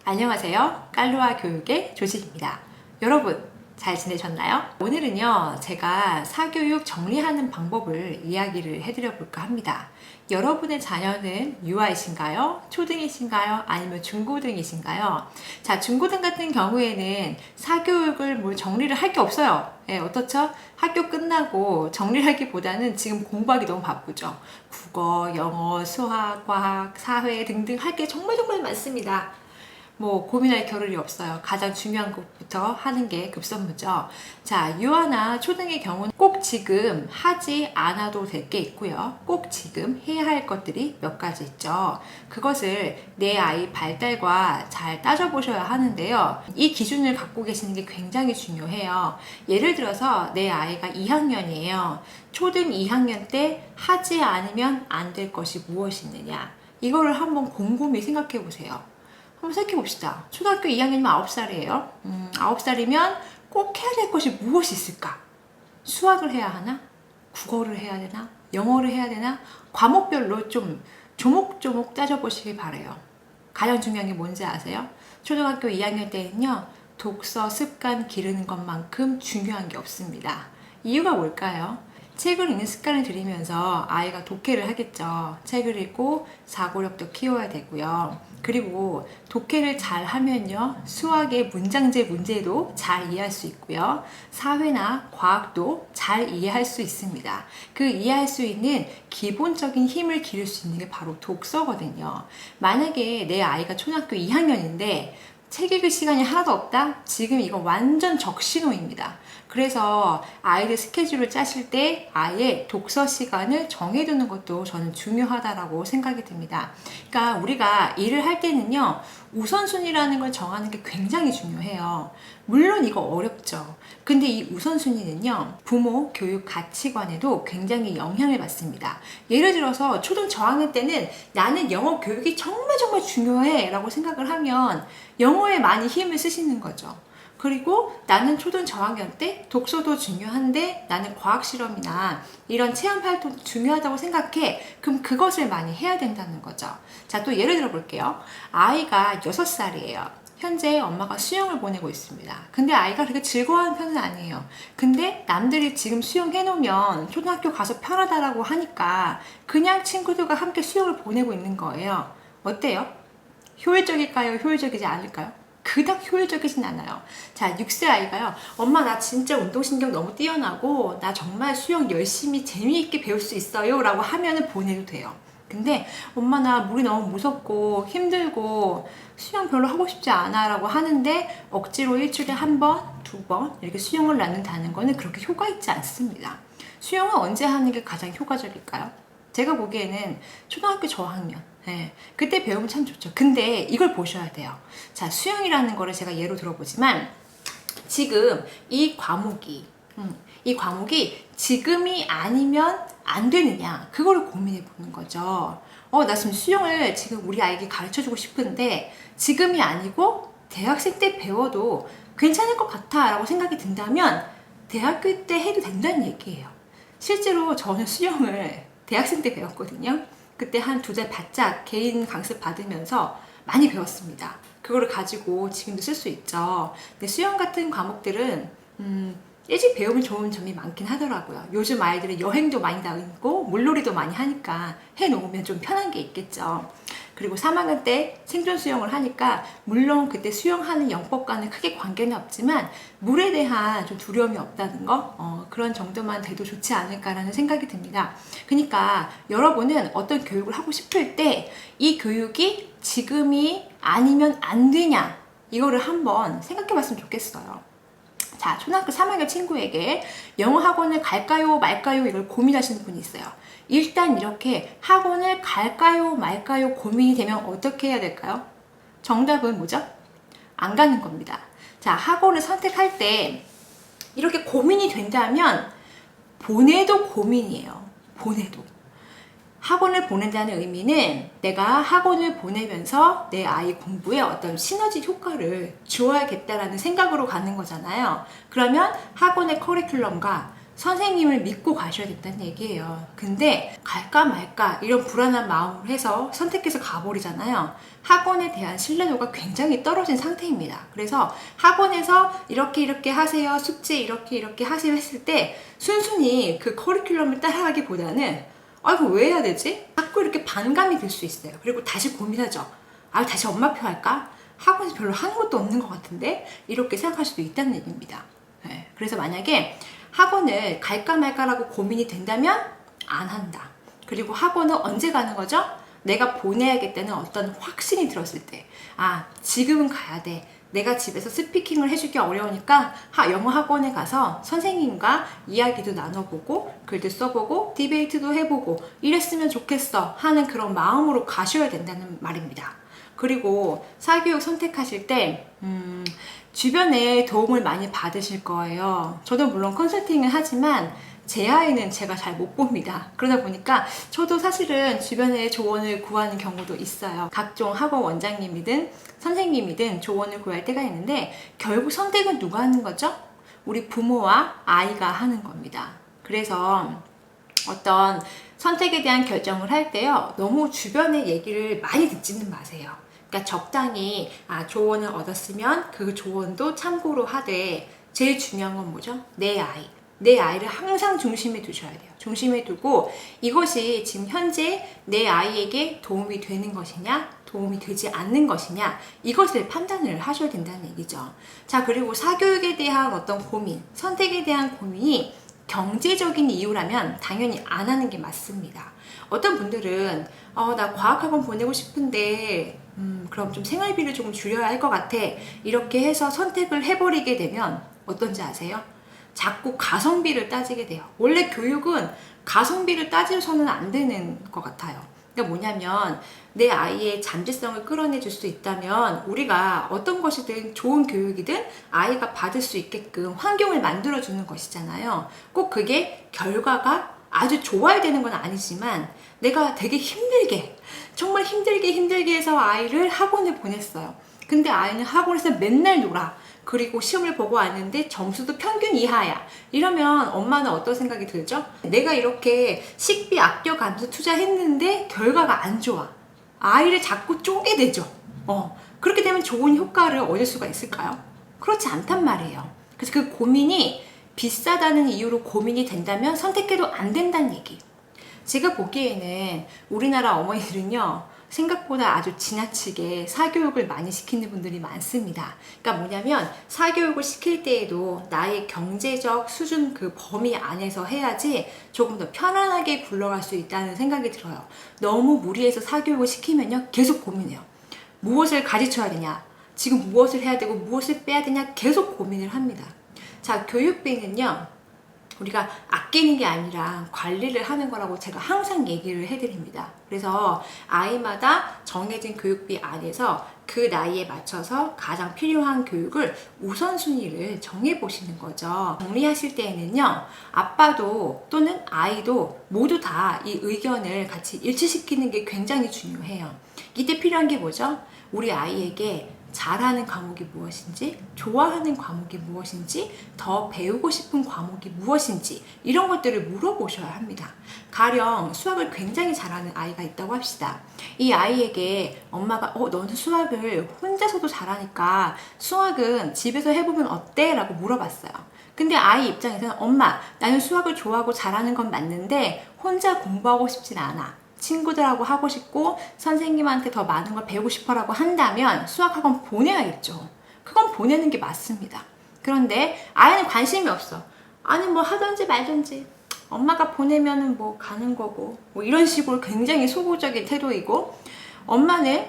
안녕하세요. 깔루아 교육의 조진입니다. 여러분 잘 지내셨나요? 오늘은요 제가 사교육 정리하는 방법을 이야기를 해드려 볼까 합니다. 여러분의 자녀는 유아이신가요? 초등이신가요? 아니면 중고등이신가요? 자, 중고등 같은 경우에는 사교육을 뭘 정리를 할 게 없어요. 네, 어떻죠? 학교 끝나고 정리를 하기보다는 지금 공부하기 너무 바쁘죠. 국어, 영어, 수학, 과학, 사회 등등 할 게 정말 많습니다. 뭐 고민할 겨를이 없어요. 가장 중요한 것부터 하는 게 급선무죠. 자, 유아나 초등의 경우는 꼭 지금 하지 않아도 될 게 있고요. 꼭 지금 해야 할 것들이 몇 가지 있죠. 그것을 내 아이 발달과 잘 따져보셔야 하는데요. 이 기준을 갖고 계시는 게 굉장히 중요해요. 예를 들어서 내 아이가 2학년이에요. 초등 2학년 때 하지 않으면 안 될 것이 무엇이 있느냐. 이거를 한번 곰곰이 생각해 보세요. 한번 생각해 봅시다. 초등학교 2학년이면 9살이에요. 9살이면 꼭 해야 될 것이 무엇이 있을까? 수학을 해야 하나? 국어를 해야 되나? 영어를 해야 되나? 과목별로 좀 조목조목 따져보시길 바래요. 가장 중요한 게 뭔지 아세요? 초등학교 2학년 때는요, 독서 습관 기르는 것만큼 중요한 게 없습니다. 이유가 뭘까요? 책을 읽는 습관을 들이면서 아이가 독해를 하겠죠. 책을 읽고 사고력도 키워야 되고요. 그리고 독해를 잘 하면요, 수학의 문장제 문제도 잘 이해할 수 있고요. 사회나 과학도 잘 이해할 수 있습니다. 그 이해할 수 있는 기본적인 힘을 기를 수 있는 게 바로 독서거든요. 만약에 내 아이가 초등학교 2학년인데 책 읽을 시간이 하나도 없다? 지금 이거 완전 적신호입니다. 그래서 아이들 스케줄을 짜실 때 아예 독서 시간을 정해두는 것도 저는 중요하다고 생각이 듭니다. 그러니까 우리가 일을 할 때는요, 우선순위라는 걸 정하는 게 굉장히 중요해요. 물론 이거 어렵죠. 근데 이 우선순위는요, 부모 교육 가치관에도 굉장히 영향을 받습니다. 예를 들어서 초등 저학년 때는 나는 영어 교육이 정말 중요해 라고 생각을 하면 영어에 많이 힘을 쓰시는 거죠. 그리고 나는 초등 저학년 때 독서도 중요한데 나는 과학 실험이나 이런 체험 활동 중요하다고 생각해. 그럼 그것을 많이 해야 된다는 거죠. 자, 또 예를 들어 볼게요. 아이가 6살이에요. 현재 엄마가 수영을 보내고 있습니다. 근데 아이가 그렇게 즐거워하는 편은 아니에요. 근데 남들이 지금 수영해 놓으면 초등학교 가서 편하다라고 하니까 그냥 친구들과 함께 수영을 보내고 있는 거예요. 어때요? 효율적일까요? 효율적이지 않을까요? 그닥 효율적이진 않아요. 자, 6세 아이가요. 엄마 나 진짜 운동신경 너무 뛰어나고 나 정말 수영 열심히 재미있게 배울 수 있어요 라고 하면은 보내도 돼요. 근데 엄마 나 물이 너무 무섭고 힘들고 수영 별로 하고 싶지 않아 라고 하는데 억지로 일주일에 한 번, 두 번 이렇게 수영을 낳는다는 거는 그렇게 효과 있지 않습니다. 수영은 언제 하는 게 가장 효과적일까요? 제가 보기에는 초등학교 저학년, 그때 배우면 참 좋죠. 근데 이걸 보셔야 돼요. 자, 수영이라는 거를 제가 예로 들어보지만 지금 이 과목이 지금이 아니면 안 되느냐, 그거를 고민해 보는 거죠. 나 지금 수영을 지금 우리 아이에게 가르쳐 주고 싶은데 지금이 아니고 대학생 때 배워도 괜찮을 것 같아 라고 생각이 든다면 대학교 때 해도 된다는 얘기예요. 실제로 저는 수영을 대학생 때 배웠거든요. 그때 한 2달 바짝 개인 강습 받으면서 많이 배웠습니다. 그거를 가지고 지금도 쓸 수 있죠. 근데 수영 같은 과목들은 일찍 배우면 좋은 점이 많긴 하더라고요. 요즘 아이들은 여행도 많이 다니고 물놀이도 많이 하니까 해놓으면 좀 편한 게 있겠죠. 그리고 3학년 때 생존 수영을 하니까 물론 그때 수영하는 영법과는 크게 관계는 없지만 물에 대한 좀 두려움이 없다는 거, 그런 정도만 돼도 좋지 않을까라는 생각이 듭니다. 그러니까 여러분은 어떤 교육을 하고 싶을 때 이 교육이 지금이 아니면 안 되냐, 이거를 한번 생각해 봤으면 좋겠어요. 자, 초등학교 3학년 친구에게 영어 학원을 갈까요 말까요 이걸 고민하시는 분이 있어요. 일단 이렇게 학원을 갈까요 말까요 고민이 되면 어떻게 해야 될까요? 정답은 뭐죠? 안 가는 겁니다. 자, 학원을 선택할 때 이렇게 고민이 된다면 보내도 고민이에요. 보내도. 학원을 보낸다는 의미는 내가 학원을 보내면서 내 아이 공부에 어떤 시너지 효과를 주어야겠다라는 생각으로 가는 거잖아요. 그러면 학원의 커리큘럼과 선생님을 믿고 가셔야 된다는 얘기예요. 근데 갈까 말까 이런 불안한 마음으로 해서 선택해서 가버리잖아요. 학원에 대한 신뢰도가 굉장히 떨어진 상태입니다. 그래서 학원에서 이렇게 하세요, 숙제 이렇게 하세요 했을 때 순순히 그 커리큘럼을 따라가기보다는 이거 왜 해야 되지? 자꾸 이렇게 반감이 들 수 있어요. 그리고 다시 고민하죠. 다시 엄마표 할까? 학원에서 별로 하는 것도 없는 것 같은데? 이렇게 생각할 수도 있다는 얘기입니다. 네. 그래서 만약에 학원을 갈까 말까라고 고민이 된다면 안 한다. 그리고 학원은 언제 가는 거죠? 내가 보내야겠다는 어떤 확신이 들었을 때, 지금은 가야 돼. 내가 집에서 스피킹을 해주기 어려우니까 영어 학원에 가서 선생님과 이야기도 나눠보고 글도 써보고 디베이트도 해보고 이랬으면 좋겠어 하는 그런 마음으로 가셔야 된다는 말입니다. 그리고 사교육 선택하실 때 주변에 도움을 많이 받으실 거예요. 저도 물론 컨설팅을 하지만 제 아이는 제가 잘 못 봅니다. 그러다 보니까 저도 사실은 주변에 조언을 구하는 경우도 있어요. 각종 학원 원장님이든 선생님이든 조언을 구할 때가 있는데 결국 선택은 누가 하는 거죠? 우리 부모와 아이가 하는 겁니다. 그래서 어떤 선택에 대한 결정을 할 때요, 너무 주변의 얘기를 많이 듣지는 마세요. 그러니까 적당히 조언을 얻었으면 그 조언도 참고로 하되, 제일 중요한 건 뭐죠? 내 아이를 항상 중심에 두셔야 돼요. 중심에 두고 이것이 지금 현재 내 아이에게 도움이 되는 것이냐, 도움이 되지 않는 것이냐, 이것을 판단을 하셔야 된다는 얘기죠. 자, 그리고 사교육에 대한 어떤 고민, 선택에 대한 고민이 경제적인 이유라면 당연히 안 하는 게 맞습니다. 어떤 분들은 나 과학학원 보내고 싶은데 그럼 좀 생활비를 조금 줄여야 할 것 같아, 이렇게 해서 선택을 해버리게 되면 어떤지 아세요? 자꾸 가성비를 따지게 돼요. 원래 교육은 가성비를 따져서는 안 되는 것 같아요. 그러니까 뭐냐면 내 아이의 잠재성을 끌어내줄 수 있다면 우리가 어떤 것이든 좋은 교육이든 아이가 받을 수 있게끔 환경을 만들어주는 것이잖아요. 꼭 그게 결과가 아주 좋아야 되는 건 아니지만 내가 되게 힘들게, 정말 힘들게 해서 아이를 학원에 보냈어요. 근데 아이는 학원에서 맨날 놀아. 그리고 시험을 보고 왔는데 점수도 평균 이하야. 이러면 엄마는 어떤 생각이 들죠? 내가 이렇게 식비 아껴가면서 투자했는데 결과가 안 좋아. 아이를 자꾸 쪼개 되죠. 그렇게 되면 좋은 효과를 얻을 수가 있을까요? 그렇지 않단 말이에요. 그래서 그 고민이 비싸다는 이유로 고민이 된다면 선택해도 안 된다는 얘기. 제가 보기에는 우리나라 어머니들은요, 생각보다 아주 지나치게 사교육을 많이 시키는 분들이 많습니다. 그러니까 뭐냐면 사교육을 시킬 때에도 나의 경제적 수준 그 범위 안에서 해야지 조금 더 편안하게 굴러갈 수 있다는 생각이 들어요. 너무 무리해서 사교육을 시키면요, 계속 고민해요. 무엇을 가르쳐야 되냐, 지금 무엇을 해야 되고 무엇을 빼야 되냐, 계속 고민을 합니다. 자, 교육비는요, 우리가 아끼는 게 아니라 관리를 하는 거라고 제가 항상 얘기를 해드립니다. 그래서 아이마다 정해진 교육비 안에서 그 나이에 맞춰서 가장 필요한 교육을 우선순위를 정해보시는 거죠. 정리하실 때에는요, 아빠도 또는 아이도 모두 다 이 의견을 같이 일치시키는 게 굉장히 중요해요. 이때 필요한 게 뭐죠? 우리 아이에게 잘하는 과목이 무엇인지, 좋아하는 과목이 무엇인지, 더 배우고 싶은 과목이 무엇인지, 이런 것들을 물어보셔야 합니다. 가령 수학을 굉장히 잘하는 아이가 있다고 합시다. 이 아이에게 엄마가 너는 수학을 혼자서도 잘하니까 수학은 집에서 해보면 어때? 라고 물어봤어요. 근데 아이 입장에서는 엄마, 나는 수학을 좋아하고 잘하는 건 맞는데 혼자 공부하고 싶진 않아. 친구들하고 하고 싶고 선생님한테 더 많은 걸 배우고 싶어라고 한다면 수학학원 보내야겠죠. 그건 보내는 게 맞습니다. 그런데 아이는 관심이 없어. 아니 뭐 하든지 말든지 엄마가 보내면은 뭐 가는 거고, 뭐 이런 식으로 굉장히 소극적인 태도이고, 엄마는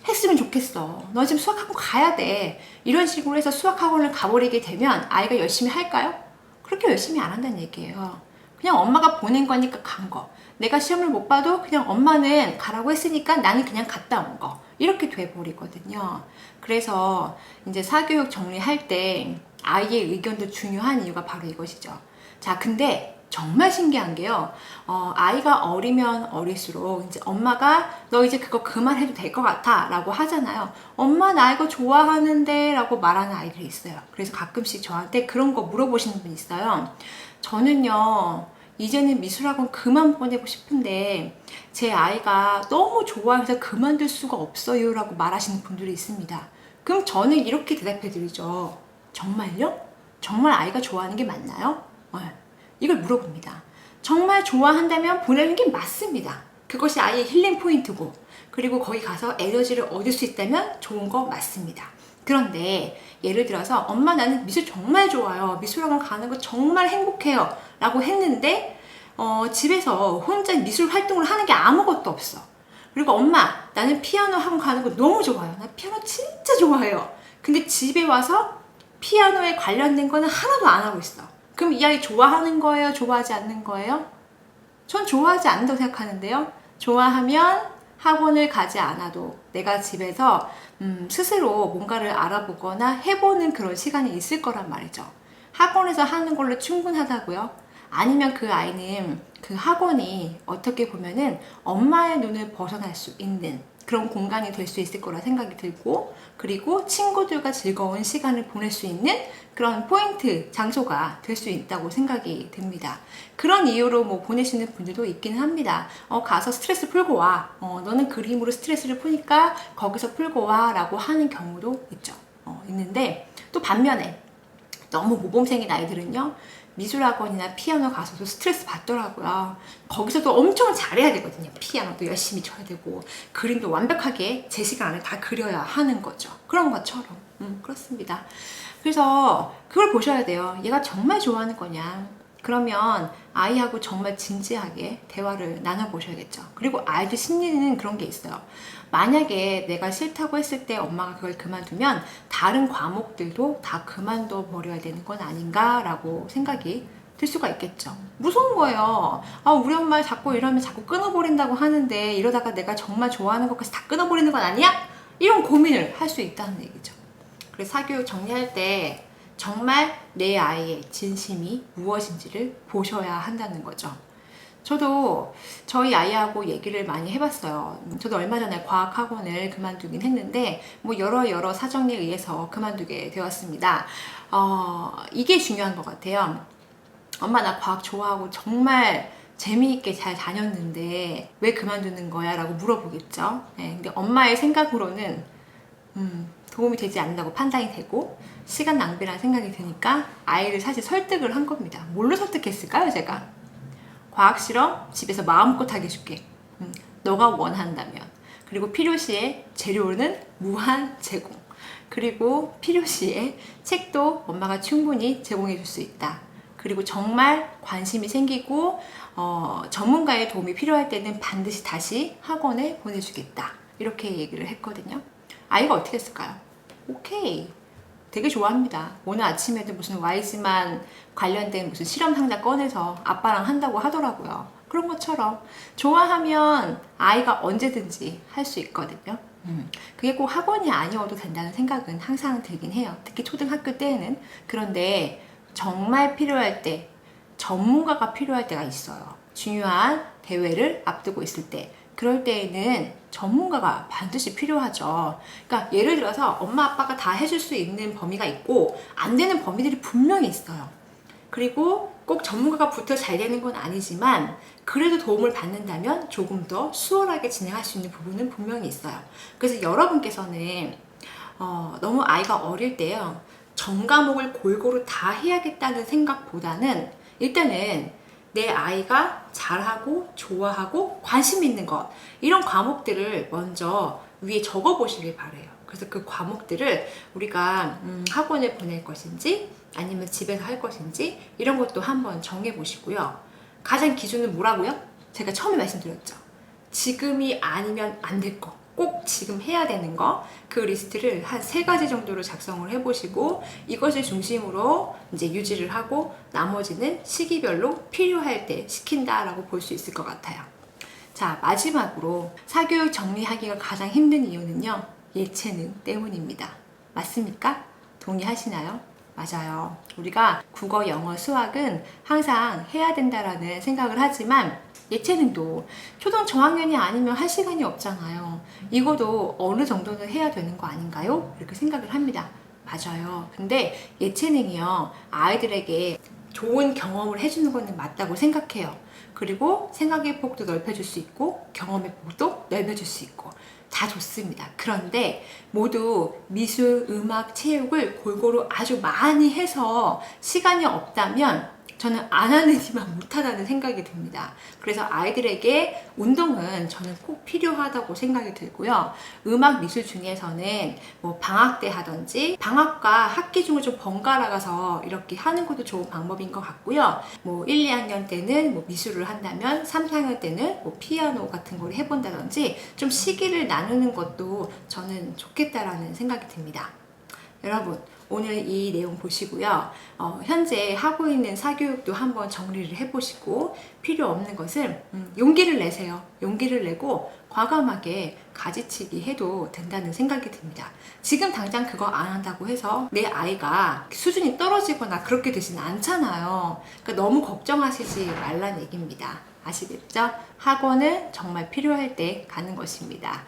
했으면 좋겠어, 너 지금 수학학원 가야 돼, 이런 식으로 해서 수학학원을 가버리게 되면 아이가 열심히 할까요? 그렇게 열심히 안 한다는 얘기예요. 그냥 엄마가 보낸 거니까 간 거, 내가 시험을 못 봐도 그냥 엄마는 가라고 했으니까 나는 그냥 갔다 온 거, 이렇게 돼버리거든요. 그래서 이제 사교육 정리할 때 아이의 의견도 중요한 이유가 바로 이것이죠. 자, 근데 정말 신기한 게요, 아이가 어리면 어릴수록 이제 엄마가 너 이제 그거 그만해도 될 것 같아 라고 하잖아요. 엄마 나 이거 좋아하는데 라고 말하는 아이들이 있어요. 그래서 가끔씩 저한테 그런 거 물어보시는 분이 있어요. 저는요, 이제는 미술학원 그만 보내고 싶은데 제 아이가 너무 좋아해서 그만둘 수가 없어요 라고 말하시는 분들이 있습니다. 그럼 저는 이렇게 대답해 드리죠. 정말요? 정말 아이가 좋아하는 게 맞나요? 이걸 물어봅니다. 정말 좋아한다면 보내는 게 맞습니다. 그것이 아이의 힐링 포인트고, 그리고 거기 가서 에너지를 얻을 수 있다면 좋은 거 맞습니다. 그런데 예를 들어서 엄마 나는 미술 정말 좋아요. 미술학원 가는 거 정말 행복해요. 라고 했는데 집에서 혼자 미술 활동을 하는 게 아무것도 없어. 그리고 엄마 나는 피아노 학원 가는 거 너무 좋아요. 나 피아노 진짜 좋아해요. 근데 집에 와서 피아노에 관련된 거는 하나도 안 하고 있어. 그럼 이 아이 좋아하는 거예요? 좋아하지 않는 거예요? 전 좋아하지 않는다고 생각하는데요. 좋아하면 학원을 가지 않아도 내가 집에서 스스로 뭔가를 알아보거나 해보는 그런 시간이 있을 거란 말이죠. 학원에서 하는 걸로 충분하다고요? 아니면 그 아이는 그 학원이 어떻게 보면은 엄마의 눈을 벗어날 수 있는 그런 공간이 될 수 있을 거라 생각이 들고, 그리고 친구들과 즐거운 시간을 보낼 수 있는 그런 포인트 장소가 될 수 있다고 생각이 듭니다. 그런 이유로 뭐 보내시는 분들도 있기는 합니다. 가서 스트레스 풀고 와. 너는 그림으로 스트레스를 푸니까 거기서 풀고 와 라고 하는 경우도 있죠. 있는데 또 반면에 너무 모범생인 아이들은요, 미술학원이나 피아노 가서도 스트레스 받더라고요. 거기서도 엄청 잘해야 되거든요. 피아노도 열심히 쳐야 되고, 그림도 완벽하게 제 시간 안에 다 그려야 하는 거죠. 그런 것처럼. 그렇습니다. 그래서 그걸 보셔야 돼요. 얘가 정말 좋아하는 거냐. 그러면 아이하고 정말 진지하게 대화를 나눠보셔야겠죠. 그리고 아이들 심리는 그런 게 있어요. 만약에 내가 싫다고 했을 때 엄마가 그걸 그만두면 다른 과목들도 다 그만둬 버려야 되는 건 아닌가 라고 생각이 들 수가 있겠죠. 무서운 거예요. 우리 엄마 자꾸 이러면 자꾸 끊어버린다고 하는데 이러다가 내가 정말 좋아하는 것까지 다 끊어버리는 건 아니야? 이런 고민을 할 수 있다는 얘기죠. 그래서 사교육 정리할 때 정말 내 아이의 진심이 무엇인지를 보셔야 한다는 거죠. 저도 저희 아이하고 얘기를 많이 해봤어요. 저도 얼마 전에 과학학원을 그만두긴 했는데 뭐 여러 사정에 의해서 그만두게 되었습니다. 이게 중요한 것 같아요. 엄마 나 과학 좋아하고 정말 재미있게 잘 다녔는데 왜 그만두는 거야? 라고 물어보겠죠. 네, 근데 엄마의 생각으로는 도움이 되지 않는다고 판단이 되고 시간 낭비라는 생각이 드니까 아이를 사실 설득을 한 겁니다. 뭘로 설득했을까요, 제가? 과학 실험 집에서 마음껏 하게 해줄게. 너가 원한다면. 그리고 필요시에 재료는 무한 제공. 그리고 필요시에 책도 엄마가 충분히 제공해 줄 수 있다. 그리고 정말 관심이 생기고 전문가의 도움이 필요할 때는 반드시 다시 학원에 보내주겠다. 이렇게 얘기를 했거든요. 아이가 어떻게 했을까요? 오케이. 되게 좋아합니다. 오늘 아침에도 무슨 YG만 관련된 무슨 실험 상자 꺼내서 아빠랑 한다고 하더라고요. 그런 것처럼 좋아하면 아이가 언제든지 할 수 있거든요. 그게 꼭 학원이 아니어도 된다는 생각은 항상 들긴 해요. 특히 초등학교 때에는. 그런데 정말 필요할 때, 전문가가 필요할 때가 있어요. 중요한 대회를 앞두고 있을 때, 그럴 때에는 전문가가 반드시 필요하죠. 그러니까 예를 들어서 엄마 아빠가 다 해줄 수 있는 범위가 있고 안 되는 범위들이 분명히 있어요. 그리고 꼭 전문가가 붙어 잘 되는 건 아니지만 그래도 도움을 받는다면 조금 더 수월하게 진행할 수 있는 부분은 분명히 있어요. 그래서 여러분께서는 너무 아이가 어릴 때요, 전 과목을 골고루 다 해야겠다는 생각보다는 일단은 내 아이가 잘하고 좋아하고 관심 있는 것, 이런 과목들을 먼저 위에 적어 보시길 바래요. 그래서 그 과목들을 우리가 학원을 보낼 것인지 아니면 집에서 할 것인지 이런 것도 한번 정해 보시고요. 가장 기준은 뭐라고요? 제가 처음에 말씀드렸죠. 지금이 아니면 안 될 거, 꼭 지금 해야 되는 거, 그 리스트를 한 3가지 정도로 작성을 해보시고 이것을 중심으로 이제 유지를 하고 나머지는 시기별로 필요할 때 시킨다라고 볼 수 있을 것 같아요. 자, 마지막으로 사교육 정리하기가 가장 힘든 이유는요, 예체능 때문입니다. 맞습니까? 동의하시나요? 맞아요. 우리가 국어, 영어, 수학은 항상 해야 된다라는 생각을 하지만 예체능도 초등 저학년이 아니면 할 시간이 없잖아요. 이거도 어느 정도는 해야 되는 거 아닌가요? 이렇게 생각을 합니다. 맞아요. 근데 예체능이요, 아이들에게 좋은 경험을 해주는 거는 맞다고 생각해요. 그리고 생각의 폭도 넓혀줄 수 있고 경험의 폭도 넓혀줄 수 있고 다 좋습니다. 그런데 모두 미술, 음악, 체육을 골고루 아주 많이 해서 시간이 없다면 저는 안 하느니만 못하다는 생각이 듭니다. 그래서 아이들에게 운동은 저는 꼭 필요하다고 생각이 들고요. 음악 미술 중에서는 뭐 방학 때 하든지 방학과 학기 중을 좀 번갈아 가서 이렇게 하는 것도 좋은 방법인 것 같고요. 뭐 1, 2학년 때는 뭐 미술을 한다면 3, 4학년 때는 뭐 피아노 같은 걸 해본다든지 좀 시기를 나누는 것도 저는 좋겠다라는 생각이 듭니다. 여러분, 오늘 이 내용 보시고요. 현재 하고 있는 사교육도 한번 정리를 해보시고 필요 없는 것은 용기를 내세요. 용기를 내고 과감하게 가지치기 해도 된다는 생각이 듭니다. 지금 당장 그거 안 한다고 해서 내 아이가 수준이 떨어지거나 그렇게 되지는 않잖아요. 그러니까 너무 걱정하시지 말라는 얘기입니다. 아시겠죠? 학원은 정말 필요할 때 가는 것입니다.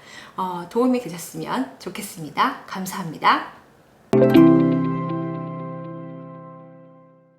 도움이 되셨으면 좋겠습니다. 감사합니다.